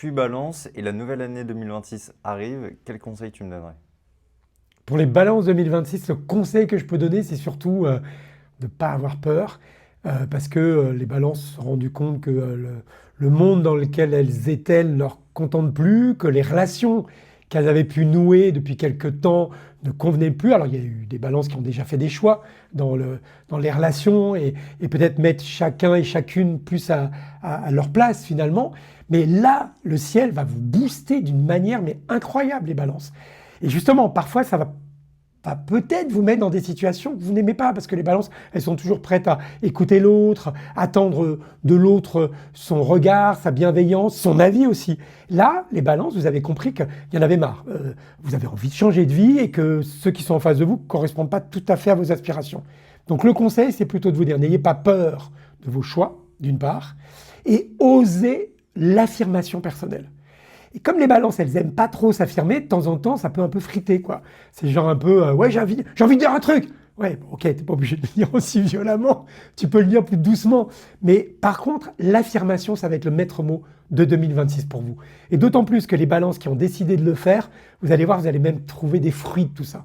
suis balance et la nouvelle année 2026 arrive, quel conseil tu me donnerais? Pour les balances 2026, le conseil que je peux donner, c'est surtout de ne pas avoir peur, parce que les balances se sont rendues compte que le monde dans lequel elles étaient ne leur contente plus, que les relations qu'elles avaient pu nouer depuis quelque temps ne convenaient plus. Alors il y a eu des balances qui ont déjà fait des choix dans les relations et peut-être mettre chacun et chacune plus à leur place finalement. Mais là, le ciel va vous booster d'une manière mais incroyable, les balances. Et justement, parfois, ça va peut-être vous mettre dans des situations que vous n'aimez pas, parce que les balances, elles sont toujours prêtes à écouter l'autre, attendre de l'autre son regard, sa bienveillance, son avis aussi. Là, les balances, vous avez compris qu'il y en avait marre. Vous avez envie de changer de vie et que ceux qui sont en face de vous ne correspondent pas tout à fait à vos aspirations. Donc le conseil, c'est plutôt de vous dire, n'ayez pas peur de vos choix, d'une part, et osez l'affirmation personnelle. Et comme les balances, elles aiment pas trop s'affirmer, de temps en temps, ça peut un peu friter, quoi. C'est genre un peu, ouais, j'ai envie de dire un truc. Ouais, bon, ok, t'es pas obligé de le dire aussi violemment. Tu peux le dire plus doucement. Mais par contre, l'affirmation, ça va être le maître mot de 2026 pour vous. Et d'autant plus que les balances qui ont décidé de le faire, vous allez voir, vous allez même trouver des fruits de tout ça.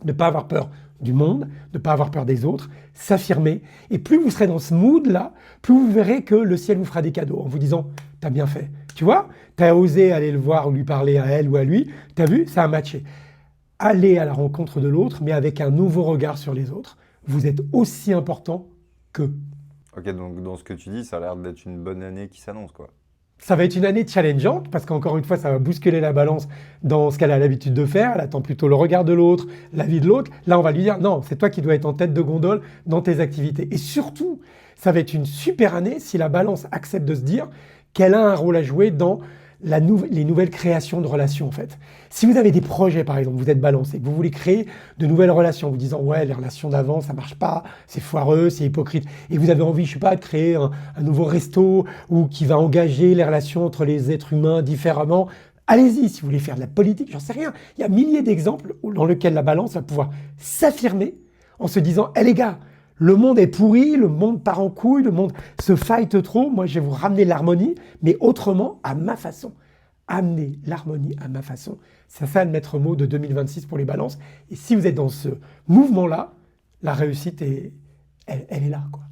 Ne pas avoir peur du monde, ne pas avoir peur des autres, s'affirmer. Et plus vous serez dans ce mood-là, plus vous verrez que le ciel vous fera des cadeaux en vous disant, t'as bien fait. Tu vois, t'as osé aller le voir ou lui parler à elle ou à lui, t'as vu, ça a matché. Allez à la rencontre de l'autre, mais avec un nouveau regard sur les autres. Vous êtes aussi important qu'eux. Ok, donc dans ce que tu dis, ça a l'air d'être une bonne année qui s'annonce, quoi. Ça va être une année challengeante parce qu'encore une fois, ça va bousculer la balance dans ce qu'elle a l'habitude de faire. Elle attend plutôt le regard de l'autre, l'avis de l'autre. Là, on va lui dire non, c'est toi qui dois être en tête de gondole dans tes activités. Et surtout, ça va être une super année si la balance accepte de se dire qu'elle a un rôle à jouer dans les nouvelles créations de relations en fait. Si vous avez des projets par exemple, vous êtes balancé, que vous voulez créer de nouvelles relations, vous disant ouais les relations d'avant ça marche pas, c'est foireux, c'est hypocrite, et vous avez envie je sais pas de créer un nouveau resto ou qui va engager les relations entre les êtres humains différemment, allez-y. Si vous voulez faire de la politique, j'en sais rien, il y a milliers d'exemples dans lesquels la balance va pouvoir s'affirmer en se disant hé les gars, le monde est pourri, le monde part en couille, le monde se fight trop. Moi, je vais vous ramener l'harmonie, mais autrement, à ma façon. Amener l'harmonie à ma façon. C'est ça le maître mot de 2026 pour les balances. Et si vous êtes dans ce mouvement-là, la réussite, elle est là, quoi.